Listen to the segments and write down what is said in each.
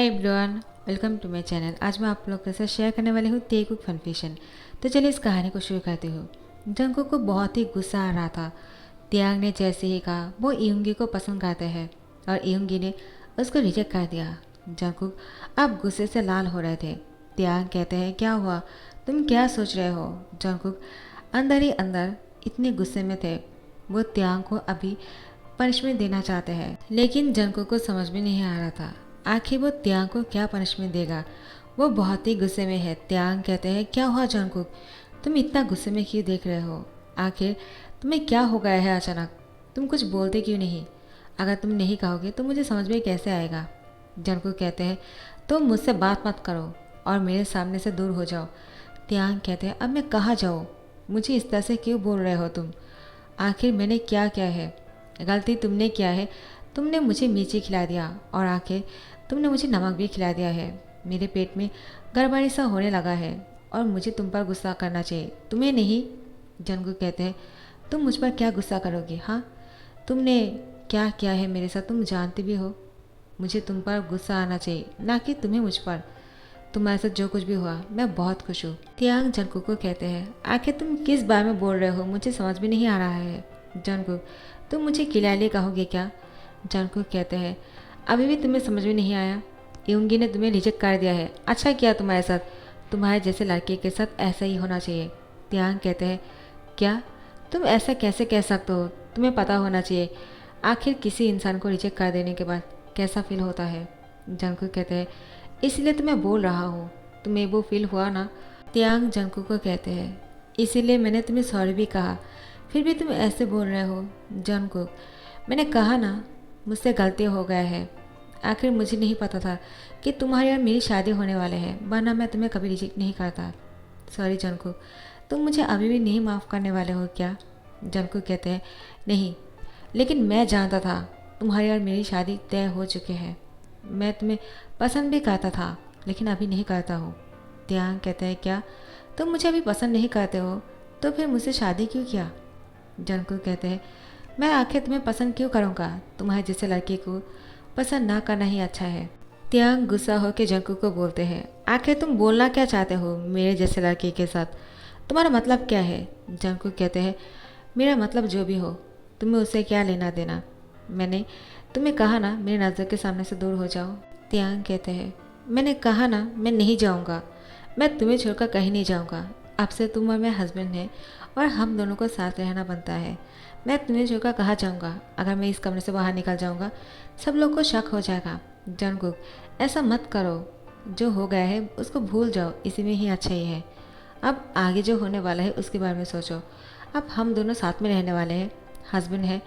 Everyone, welcome to my channel. आज मैं आप लोग के साथ शेयर करने वाली हूँ तेकुक फनफिशन। तो चलिए इस कहानी को शुरू करती हूँ। जंगकुक को बहुत ही गुस्सा आ रहा था। तियांग ने जैसे ही कहा वो इयुंगी को पसंद करते हैं और इयुंगी ने उसको रिजेक्ट कर दिया। जंगकुक अब गुस्से से लाल हो रहे थे। तियांग कहते हैं क्या हुआ, तुम क्या सोच रहे हो। जंगकुक अंदर ही अंदर इतने गुस्से में थे। वो तियांग को अभी पनिशमेंट देना चाहते हैं, लेकिन जंगकुक को समझ में नहीं आ रहा था आखिर वो तियांग को क्या पनिशमेंट देगा। वो बहुत ही गुस्से में है। तियांग कहते हैं क्या हुआ जंगकुक, तुम इतना गुस्से में क्यों देख रहे हो, आखिर तुम्हें क्या हो गया है अचानक, तुम कुछ बोलते क्यों नहीं। अगर तुम नहीं कहोगे तो मुझे समझ में कैसे आएगा। जंगकुक कहते हैं तुम मुझसे बात मत करो और मेरे सामने से दूर हो जाओ। तियांग कहते हैं अब मैं कहाँ जाऊँ, मुझे इस तरह से क्यों बोल रहे हो तुम, आखिर मैंने क्या किया है। गलती तुमने किया है, तुमने मुझे मिर्ची खिला दिया और आखिर तुमने मुझे नमक भी खिला दिया है। मेरे पेट में गड़बड़ी सा होने लगा है और मुझे तुम पर गुस्सा करना चाहिए, तुम्हें नहीं। जंगकुक कहते हैं तुम मुझ पर क्या गुस्सा करोगे, हाँ तुमने क्या किया है मेरे साथ तुम जानते भी हो। मुझे तुम पर गुस्सा आना चाहिए, ना कि तुम्हें मुझ पर। तुम्हारे साथ जो कुछ भी हुआ मैं बहुत खुश हूँ। तियांग जंगकुक को कहते हैं आखिर तुम किस बारे में बोल रहे हो, मुझे समझ में नहीं आ रहा है। जंगकुक तुम मुझे खिलाने कहोगे क्या। जंगकुक कहते हैं अभी भी तुम्हें समझ में नहीं आया, इयुंगी ने तुम्हें रिजेक्ट कर दिया है, अच्छा किया तुम्हारे साथ, तुम्हारे जैसे लड़के के साथ ऐसा ही होना चाहिए। तियांग कहते हैं क्या, तुम ऐसा कैसे कह सकते हो, तुम्हें पता होना चाहिए आखिर किसी इंसान को रिजेक्ट कर देने के बाद कैसा फील होता है। जंगकुक कहते हैं इसलिए तो मैं बोल रहा हूँ, तुम्हें वो फील हुआ ना। तियांग जंगकुक को कहते हैं इसीलिए मैंने तुम्हें सॉरी भी कहा, फिर भी तुम ऐसे बोल रहे हो। जंगकुक मैंने कहा ना मुझसे गलती हो गया है, आखिर मुझे नहीं पता था कि तुम्हारी और मेरी शादी होने वाले हैं, वरना मैं तुम्हें कभी रिजेक्ट नहीं करता। सॉरी जंगकुक, तुम मुझे अभी भी नहीं माफ़ करने वाले हो क्या। जंगकुक कहते हैं नहीं, लेकिन मैं जानता था तुम्हारी और मेरी शादी तय हो चुकी है, मैं तुम्हें पसंद भी करता था लेकिन अभी नहीं करता हूँ। तियांग कहते हैं क्या, तुम मुझे अभी पसंद नहीं करते हो तो फिर मुझसे शादी क्यों किया। जंगकुक कहते हैं मैं आखिर तुम्हें पसंद क्यों करूँगा, तुम्हारे जैसे लड़के को पसंद ना करना ही अच्छा है। तियांग गुस्सा होकर जंगकुक को बोलते हैं आखिर तुम बोलना क्या चाहते हो मेरे जैसे लड़के के साथ, तुम्हारा मतलब क्या है। जंगकुक कहते हैं मेरा मतलब जो भी हो, तुम्हें उससे क्या लेना देना, मैंने तुम्हें कहा ना मेरे नज़र के सामने से दूर हो जाओ। तियांग कहते हैं मैंने कहा ना मैं नहीं जाऊँगा, मैं तुम्हें छोड़कर कहीं नहीं जाऊँगा, अब से तुम और मैं हस्बैंड हैं और हम दोनों को साथ रहना बनता है। मैं तुम्हें छोड़कर कहाँ जाऊँगा, अगर मैं इस कमरे से बाहर निकल जाऊँगा सब लोग को शक हो जाएगा। जंगकुक ऐसा मत करो, जो हो गया है उसको भूल जाओ, इसी में ही अच्छा ही है। अब आगे जो होने वाला है उसके बारे में सोचो, अब हम दोनों साथ में रहने वाले हैं, हस्बैंड है,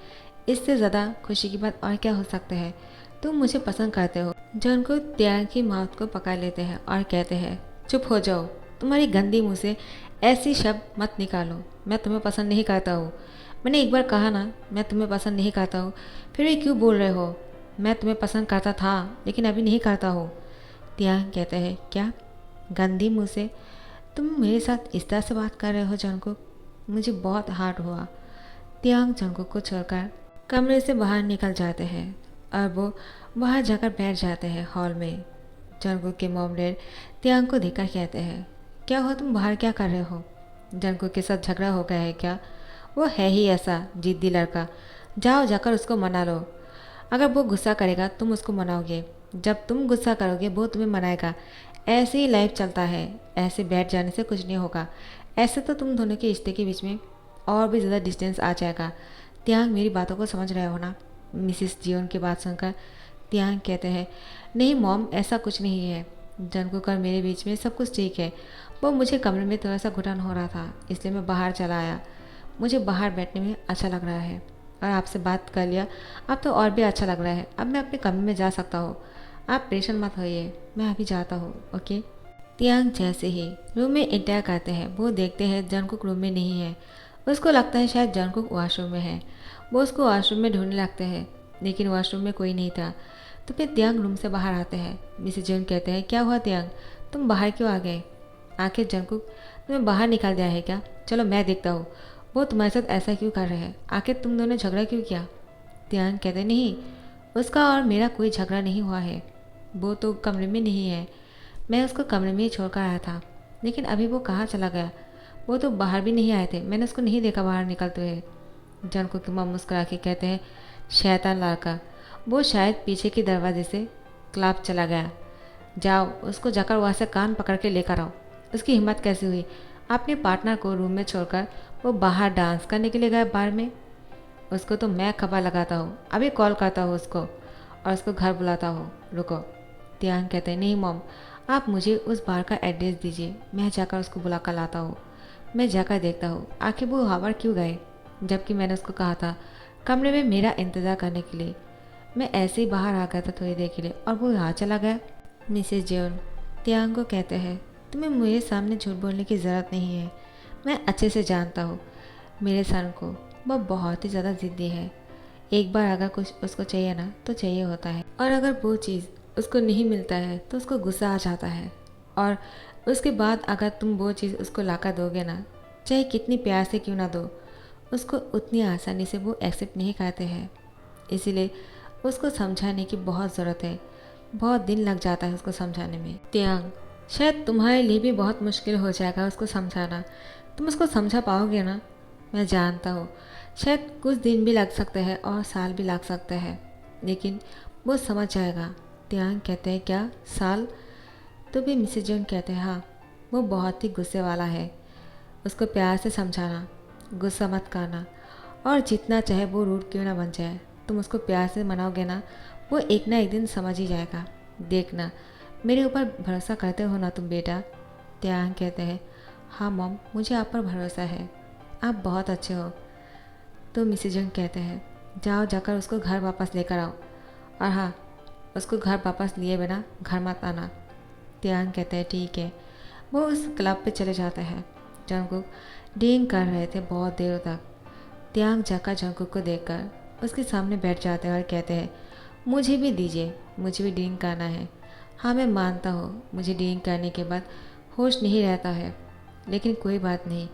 इससे ज़्यादा खुशी की बात और क्या हो सकता है। तुम मुझे पसंद करते हो। जंगकुक तियांग की माउथ को पकड़ लेते हैं और कहते हैं चुप हो जाओ, तुम्हारी गंदी मुँह से ऐसी शब्द मत निकालो, मैं तुम्हें पसंद नहीं करता हूँ। मैंने एक बार कहा ना मैं तुम्हें पसंद नहीं करता हूँ, फिर भी क्यों बोल रहे हो, मैं तुम्हें पसंद करता था लेकिन अभी नहीं करता हूँ। तियांग कहते हैं क्या, गंदी मुँह से, तुम मेरे साथ इस तरह से बात कर रहे हो जंगकुक, मुझे बहुत हार्ड हुआ। तियांग जंगकुक को छोड़कर कमरे से बाहर निकल जाते हैं और वो बाहर जाकर बैठ जाते हैं हॉल में। जंगकुक के मॉम डैड तियांग को देखकर कहते हैं क्या हो तुम बाहर क्या कर रहे हो, जंगकुक के साथ झगड़ा हो गया है क्या। वो है ही ऐसा जिद्दी लड़का, जाओ जाकर उसको मना लो, अगर वो गुस्सा करेगा तुम उसको मनाओगे, जब तुम गुस्सा करोगे वो तुम्हें मनाएगा, ऐसे ही लाइफ चलता है, ऐसे बैठ जाने से कुछ नहीं होगा, ऐसे तो तुम दोनों के रिश्ते के बीच में और भी ज़्यादा डिस्टेंस आ जाएगा। तियांग मेरी बातों को समझ रहे हो ना। मिसिस जियोन की बात सुनकर तियांग कहते हैं नहीं मॉम ऐसा कुछ नहीं है, जंगकुक और मेरे बीच में सब कुछ ठीक है, वो मुझे कमरे में थोड़ा सा घुटन हो रहा था इसलिए मैं बाहर चला आया, मुझे बाहर बैठने में अच्छा लग रहा है और आपसे बात कर लिया अब तो और भी अच्छा लग रहा है, अब मैं अपने कमरे में जा सकता हूँ, आप परेशान मत होइए, मैं अभी जाता हूँ ओके। तियांग जैसे ही रूम में एंटर करते हैं वो देखते हैं जंगकुक रूम में नहीं है, उसको लगता है शायद जंगकुक वॉशरूम में है, वो उसको वॉशरूम में ढूंढने लगते हैं लेकिन वॉशरूम में कोई नहीं था। तो फिर तियांग रूम से बाहर आते हैं। मिसेस जियोन कहते हैं क्या हुआ तियांग, तुम बाहर क्यों आ गए, आखिर जंगकुक तुम्हें बाहर निकाल दिया है क्या, चलो मैं देखता हूँ वो तुम्हारे साथ ऐसा क्यों कर रहे हैं, आखिर तुम दोनों झगड़ा क्यों किया। तियांग कहते नहीं, उसका और मेरा कोई झगड़ा नहीं हुआ है, वो तो कमरे में नहीं है। मैं उसको कमरे में ही छोड़ कर आया था, लेकिन अभी वो कहाँ चला गया? वो तो बाहर भी नहीं आए थे, मैंने उसको नहीं देखा बाहर निकलते हुए। जंगकुक की मॉम मुस्कुरा के कहते हैं, शैतान लड़का, वो शायद पीछे के दरवाजे से क्लब चला गया। जाओ उसको जाकर वहाँ से कान पकड़ के लेकर आओ। उसकी हिम्मत कैसे हुई अपने पार्टनर को रूम में छोड़कर वो बाहर डांस करने के लिए गया बार में? उसको तो मैं खबर लगाता हूँ, अभी कॉल करता हूँ उसको और उसको घर बुलाता हूँ। रुको। त्यान कहते हैं, नहीं मॉम, आप मुझे उस बार का एड्रेस दीजिए, मैं जाकर उसको बुला कर लाता हूँ। मैं जाकर देखता हूँ आखिर वो हावर क्यों गए, जबकि मैंने उसको कहा था कमरे में मेरा इंतज़ार करने के लिए। मैं ऐसे ही बाहर आ गया था थोड़ी देर के लिए और वो यहाँ चला गया। मिसेज जेओन त्यांग को कहते हैं, तुम्हें मेरे सामने झूठ बोलने की ज़रूरत नहीं है। मैं अच्छे से जानता हूँ मेरे सन को, वह बहुत ही ज़्यादा ज़िद्दी है। एक बार अगर कुछ उसको चाहिए ना तो चाहिए होता है, और अगर वो चीज़ उसको नहीं मिलता है तो उसको गुस्सा आ जाता है। और उसके बाद अगर तुम वो चीज़ उसको लाकर दोगे ना, चाहे कितनी प्यार से क्यों ना दो, उसको उतनी आसानी से वो एक्सेप्ट नहीं करते हैं। इसीलिए उसको समझाने की बहुत ज़रूरत है, बहुत दिन लग जाता है उसको समझाने में। त्यांग, शायद तुम्हारे लिए भी बहुत मुश्किल हो जाएगा उसको समझाना। तुम उसको समझा पाओगे ना? मैं जानता हूँ शायद कुछ दिन भी लग सकते हैं और साल भी लग सकते हैं, लेकिन वो समझ जाएगा। त्यांग कहते हैं, क्या साल? तो भी मिसेज जोन कहते हैं, हाँ, वो बहुत ही गुस्से वाला है। उसको प्यार से समझाना, गुस्सा मत करना, और जितना चाहे वो रूड क्यों ना बन जाए, तुम उसको प्यार से मनाओगे ना, वो एक ना एक दिन समझ ही जाएगा। देखना, मेरे ऊपर भरोसा करते हो ना तुम बेटा? त्यांग कहते हैं, हाँ मॉम, मुझे आप पर भरोसा है, आप बहुत अच्छे हो। तो मिसेज जोन कहते हैं, जाओ जाकर उसको घर वापस लेकर आओ, और हाँ, उसको घर वापस लिए बिना घर मत आना। त्यांग कहते हैं, ठीक है। वो उस क्लब पे चले जाते हैं। जंगकुक ड्रिंक कर रहे थे बहुत देर तक। त्यांग जाकर जंगकुक को देखकर उसके सामने बैठ जाते हैं और कहते हैं, मुझे भी दीजिए, मुझे भी ड्रिंक करना है। हाँ मैं मानता हूँ मुझे ड्रिंक करने के बाद होश नहीं रहता है, लेकिन कोई बात नहीं,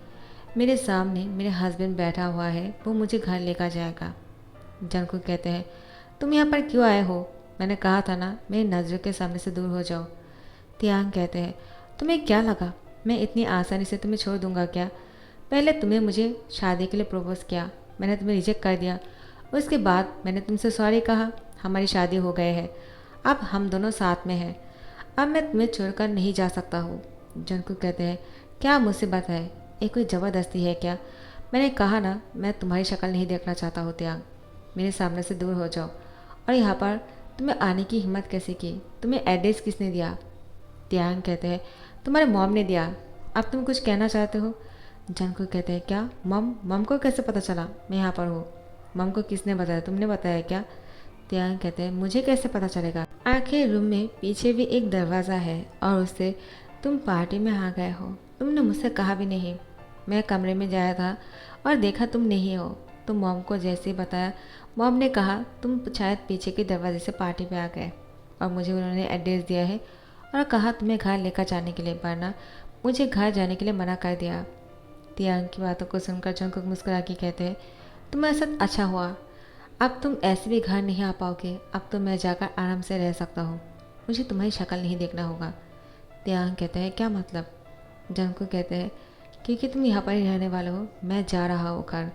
मेरे सामने मेरे हस्बैंड बैठा हुआ है, वो मुझे घर लेकर जाएगा। जंगकुक कहते हैं, तुम यहाँ पर क्यों आए हो? मैंने कहा था ना मेरी नज़रों के सामने से दूर हो जाओ। त्यांग कहते हैं, तुम्हें क्या लगा मैं इतनी आसानी से तुम्हें छोड़ दूंगा क्या? पहले तुमने मुझे शादी के लिए प्रपोज किया, मैंने तुम्हें रिजेक्ट कर दिया। उसके बाद मैंने तुमसे सॉरी कहा, हमारी शादी हो गई है, अब हम दोनों साथ में हैं। अब मैं तुम्हें छोड़कर नहीं जा सकता हूँ। जंगकुक कहते हैं, क्या मुसीबत है? ये कोई ज़बरदस्ती है क्या? मैंने कहा ना मैं तुम्हारी शक्ल नहीं देखना चाहता हूँ। त्यांग, मेरे सामने से दूर हो जाओ। और यहाँ पर तुम्हें आने की हिम्मत कैसे की? तुम्हें एड्रेस किसने दिया? त्यांग कहते हैं, तुम्हारे मॉम ने दिया। अब तुम कुछ कहना चाहते हो? जंगकुक कहते हैं, क्या मॉम? मॉम को कैसे पता चला मैं यहाँ पर हूँ? मॉम को किसने बताया? तुमने बताया क्या? त्यांग कहते हैं, मुझे कैसे पता चलेगा? आखिर रूम में पीछे भी एक दरवाज़ा है और उससे तुम पार्टी में आ गए हो, तुमने मुझसे कहा भी नहीं। मैं कमरे में गया था और देखा तुम नहीं हो, तो मॉम को जैसे ही बताया, मॉम ने कहा तुम शायद पीछे के दरवाजे से पार्टी में आ गए, और मुझे उन्होंने एड्रेस दिया है और कहा तुम्हें घर लेकर जाने के लिए, वरना मुझे घर जाने के लिए मना कर दिया। त्यांग की बातों को सुनकर जंगकुक मुस्कुरा के कहते हैं, तुम्हें ऐसा अच्छा हुआ, अब तुम ऐसे भी घर नहीं आ पाओगे, अब तो मैं जाकर आराम से रह सकता हूँ, मुझे तुम्हारी शक्ल नहीं देखना होगा। त्यांग कहते हैं, क्या मतलब? जंगकुक कहते हैं, क्योंकि तुम यहाँ पर ही रहने वाले हो, मैं जा रहा हूँ घर,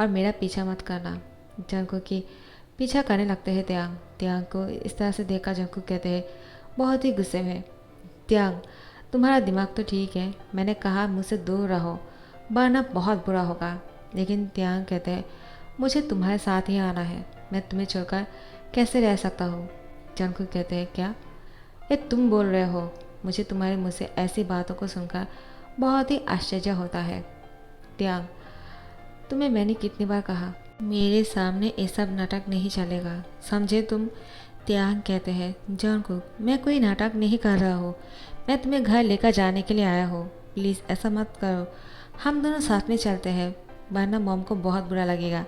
और मेरा पीछा मत करना। जंगकुक की पीछा करने लगते हैं त्यांग। त्यांग को इस तरह से देखा जंगकुक कहते हैं, बहुत ही गुस्से में, त्यांग तुम्हारा दिमाग तो ठीक है, मैंने कहा मुझसे दूर रहो वरना बहुत बुरा होगा। लेकिन त्यांग कहते हैं, मुझे तुम्हारे साथ ही आना है, मैं तुम्हें छोड़कर कैसे रह सकता हूँ? जंगकुक कहते हैं, क्या ये तुम बोल रहे हो? मुझे तुम्हारे मुँह से ऐसी बातों को सुनकर बहुत ही आश्चर्य होता है। त्यांग, तुम्हें मैंने कितनी बार कहा मेरे सामने ये सब नाटक नहीं चलेगा, समझे तुम? त्यांग कहते हैं, जंगकुक मैं कोई नाटक नहीं कर रहा हूँ, मैं तुम्हें घर लेकर जाने के लिए आया हूँ, प्लीज़ ऐसा मत करो, हम दोनों साथ में चलते हैं, वरना मॉम को बहुत बुरा लगेगा।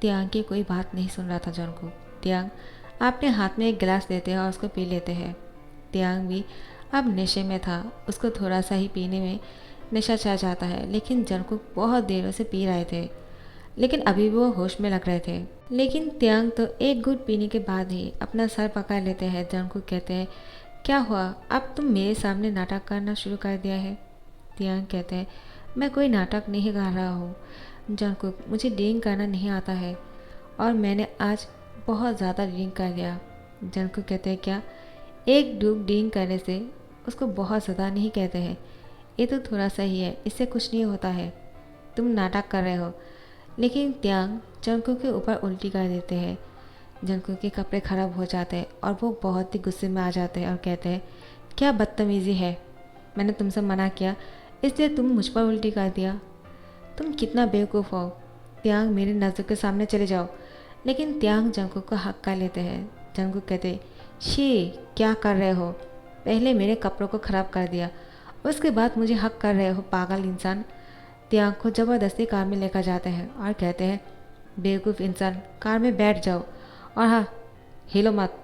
त्यांग की कोई बात नहीं सुन रहा था जंगकुक। त्यांग अपने हाथ में एक गिलास लेते हैं और उसको पी लेते हैं। त्यांग भी अब नशे में था, उसको थोड़ा सा ही पीने में नशा छा जाता है, लेकिन जंगकुक बहुत देर से पी रहे थे। लेकिन अभी भी वो होश में लग रहे थे। लेकिन त्यांग तो एक घूंट पीने के बाद ही अपना सर पकड़ लेते हैं। जंगकुक कहते हैं, क्या हुआ, अब तुम मेरे सामने नाटक करना शुरू कर दिया है? त्यांग कहते हैं, मैं कोई नाटक नहीं कर रहा हूँ जंगकुक, मुझे ड्रिंक करना नहीं आता है और मैंने आज बहुत ज़्यादा ड्रिंक कर लिया। जंगकुक कहते हैं, क्या एक डूब ड्रिंक करने से उसको बहुत ज़्यादा नहीं कहते हैं, ये तो थोड़ा सा ही है, इससे कुछ नहीं होता है, तुम नाटक कर रहे हो। लेकिन त्यांग जंगकुक के ऊपर उल्टी कर देते हैं। जंगकुक के कपड़े ख़राब हो जाते हैं और वो बहुत ही गुस्से में आ जाते हैं और कहते हैं, क्या बदतमीज़ी है, मैंने तुमसे मना किया इसलिए तुम मुझ पर उल्टी कर दिया, तुम कितना बेवकूफ़ हो, त्यांग मेरे नज़र के सामने चले जाओ। लेकिन त्यांग जंगकुक को हक कर लेते हैं। जंगकुक कहते, शी, क्या कर रहे हो, पहले मेरे कपड़ों को ख़राब कर दिया, उसके बाद मुझे हक कर रहे हो, पागल इंसान। त्यांग को ज़बरदस्ती कार में लेकर जाते हैं और कहते हैं, बेवकूफ़ इंसान, कार में बैठ जाओ और हाँ, हिलो मत,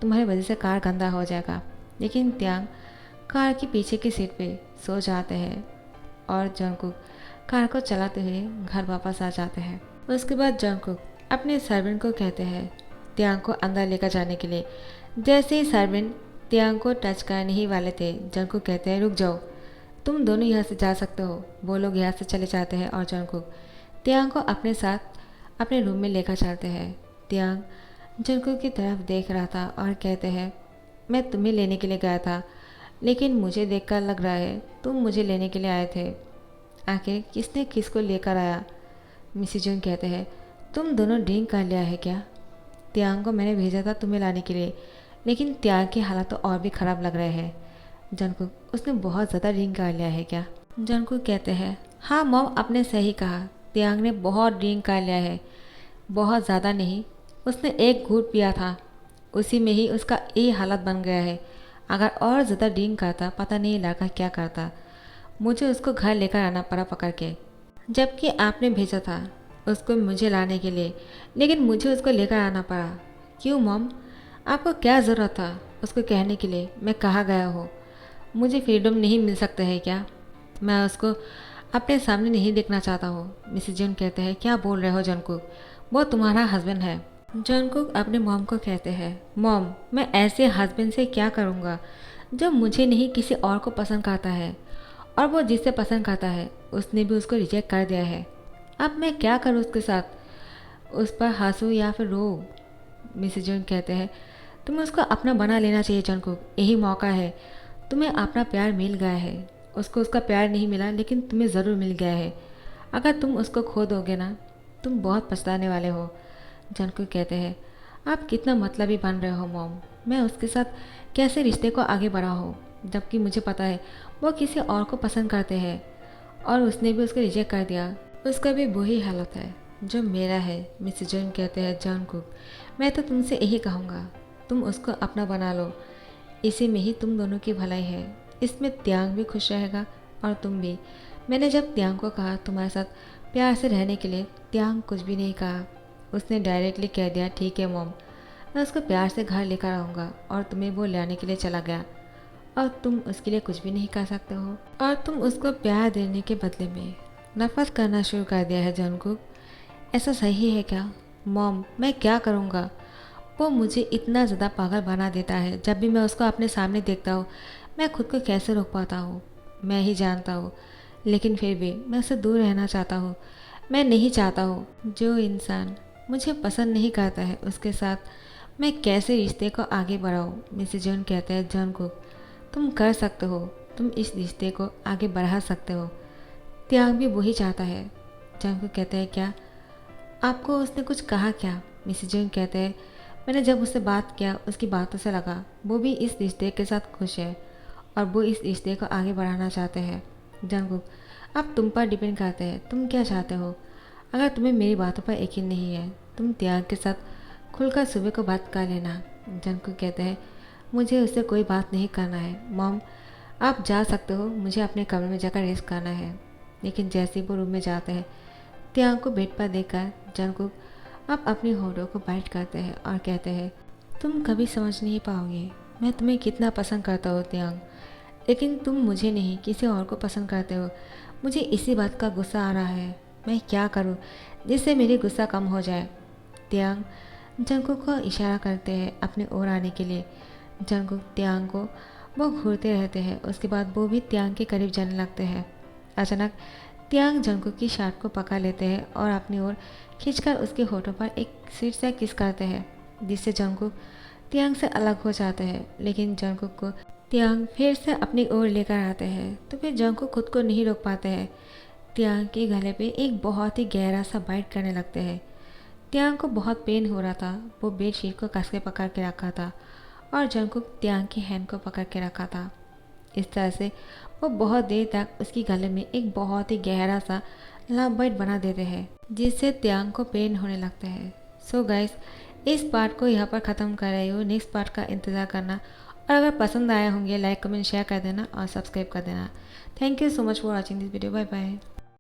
तुम्हारी वजह से कार गंदा हो जाएगा। लेकिन त्यांग कार की पीछे की सीट पे सो जाते हैं और जंगकुक कार को चलाते हुए घर वापस आ जाते हैं। उसके बाद जंगकुक अपने सर्वेंट को कहते हैं त्यांग को अंदर लेकर जाने के लिए। जैसे ही सर्वेंट त्यांग को टच करने ही वाले थे, जंगकुक कहते हैं, रुक जाओ, तुम दोनों यहाँ से जा सकते हो। वो लोग यहाँ से चले जाते हैं और जंगकुक त्यांग को अपने साथ अपने रूम में लेकर चलते हैं। त्यांग जंगकुक की तरफ देख रहा था और कहते हैं, मैं तुम्हें लेने के लिए गया था, लेकिन मुझे देखकर लग रहा है तुम मुझे लेने के लिए आए थे। आखिर किसने किसको लेकर आया? मिसी जून कहते हैं, तुम दोनों ड्रिंक कर लिया है क्या? त्यांग को मैंने भेजा था तुम्हें लाने के लिए, लेकिन त्यांग के हालात तो और भी ख़राब लग रहे हैं। जंगकुक, उसने बहुत ज़्यादा ड्रिंक कर लिया है क्या? जंगकुक कहते हैं, हाँ मॉम, आपने सही कहा, त्यांग ने बहुत ड्रिंक कर लिया है, बहुत ज़्यादा नहीं, उसने एक घूंट पिया था, उसी में ही उसका ये हालत बन गया है। अगर और ज़्यादा ड्रिंक करता, पता नहीं लड़का क्या करता, मुझे उसको घर लेकर आना पड़ा पकड़ के, जबकि आपने भेजा था उसको मुझे लाने के लिए, लेकिन मुझे उसको लेकर आना पड़ा। क्यों मॉम, आपको क्या ज़रूरत था उसको कहने के लिए मैं कहाँ गया हूँ? मुझे फ्रीडम नहीं मिल सकता है क्या? मैं उसको अपने सामने नहीं देखना चाहता हूँ। मिसेस जून कहते हैं, क्या बोल रहे हो जंगकुक, वो तुम्हारा हस्बैंड है। जंगकुक अपने मॉम को कहते हैं, मॉम, मैं ऐसे हस्बैंड से क्या करूँगा जो मुझे नहीं किसी और को पसंद करता है, और वो जिससे पसंद करता है उसने भी उसको रिजेक्ट कर दिया है। अब मैं क्या करूँ उसके साथ? उस पर हंसूँ या फिर रो? मिसेस जून कहते हैं, तुम्हें उसको अपना बना लेना चाहिए जंगकुक, यही मौका है, तुम्हें अपना प्यार मिल गया है। उसको उसका प्यार नहीं मिला, लेकिन तुम्हें ज़रूर मिल गया है। अगर तुम उसको खो दोगे ना, तुम बहुत पछताने वाले हो। जंगकुक कहते हैं, आप कितना मतलबी बन रहे हो मॉम, मैं उसके साथ कैसे रिश्ते को आगे बढ़ाऊँ, जबकि मुझे पता है वो किसी और को पसंद करते हैं और उसने भी उसको रिजेक्ट कर दिया, उसका भी वही हालत है जो मेरा है। मिसेस जून कहते हैं, जंगकुक, मैं तो तुमसे यही कहूँगा, तुम उसको अपना बना लो, इसी में ही तुम दोनों की भलाई है, इसमें त्यांग भी खुश रहेगा और तुम भी। मैंने जब त्यांग को कहा तुम्हारे साथ प्यार से रहने के लिए, त्यांग कुछ भी नहीं कहा, उसने डायरेक्टली कह दिया, ठीक है मॉम, मैं उसको प्यार से घर लेकर आऊँगा, और तुम्हें वो लाने के लिए चला गया और तुम उसके लिए कुछ भी नहीं कर सकते हो, और तुम उसको प्यार देने के बदले में नफरत करना शुरू कर दिया है। जंगकुक, ऐसा सही है क्या? मॉम, मैं क्या करूँगा? वो मुझे इतना ज़्यादा पागल बना देता है, जब भी मैं उसको अपने सामने देखता हूँ मैं खुद को कैसे रोक पाता हूँ मैं ही जानता हूँ, लेकिन फिर भी मैं उससे दूर रहना चाहता हूँ। मैं नहीं चाहता हूँ जो इंसान मुझे पसंद नहीं करता है उसके साथ मैं कैसे रिश्ते को आगे बढ़ाऊँ। मिसेस जॉन कहते हैं, जंगकुक, तुम कर सकते हो, तुम इस रिश्ते को आगे बढ़ा सकते हो, त्याग भी वही चाहता है। जंगकुक कहते हैं, क्या आपको उसने कुछ कहा क्या? मिसेस जॉन कहते हैं, मैंने जब उससे बात किया उसकी बातों से लगा वो भी इस रिश्ते के साथ खुश है और वो इस रिश्ते को आगे बढ़ाना चाहते हैं। जंगकुक, अब तुम पर डिपेंड करते हैं, तुम क्या चाहते हो। अगर तुम्हें मेरी बातों पर यकीन नहीं है, तुम त्याग के साथ खुलकर सुबह को बात कर लेना। जंगकुक कहते हैं, मुझे उससे कोई बात नहीं करना है मॉम, आप जा सकते हो, मुझे अपने कमरे में जाकर रेस्ट करना है। लेकिन जैसे ही वो रूम में जाते हैं, त्याग को बेड पर देखकर जंगकुक अब अपनी होठों को बाइट करते हैं और कहते हैं, तुम कभी समझ नहीं पाओगे मैं तुम्हें कितना पसंद करता हूँ त्यांग, लेकिन तुम मुझे नहीं किसी और को पसंद करते हो। मुझे इसी बात का गुस्सा आ रहा है, मैं क्या करूं जिससे मेरी गुस्सा कम हो जाए। त्यांग जंगकुक को इशारा करते हैं अपने ओर आने के लिए। जंगकुक त्यांग को वो घूरते रहते हैं। उसके बाद वो भी त्यांग के करीब जाने लगते हैं। अचानक त्यांग जंगकुक की शर्ट को पकड़ लेते हैं और अपनी ओर खींचकर उसके होठों पर एक स्वीट सा किस करते हैं, जिससे जंगकुक त्यांग से अलग हो जाते हैं। लेकिन जंगकुक को त्यांग फिर से अपनी ओर लेकर आते हैं तो फिर जंगकुक खुद को नहीं रोक पाते हैं। त्यांग के गले पे एक बहुत ही गहरा सा बाइट करने लगते हैं। त्यांग को बहुत पेन हो रहा था। वो बेड शीट को कस के पकड़ के रखा था और जंगकुक त्यांग की हैंड को पकड़ के रखा था। इस तरह से वो बहुत देर तक उसकी गले में एक बहुत ही गहरा सा लव बाइट बना देते हैं, जिससे त्यांग को पेन होने लगता है। सो गाइस, इस पार्ट को यहाँ पर ख़त्म कर रही हूँ। नेक्स्ट पार्ट का इंतज़ार करना और अगर पसंद आए होंगे लाइक कमेंट शेयर कर देना और सब्सक्राइब कर देना। Thank you so much for watching this video. Bye bye.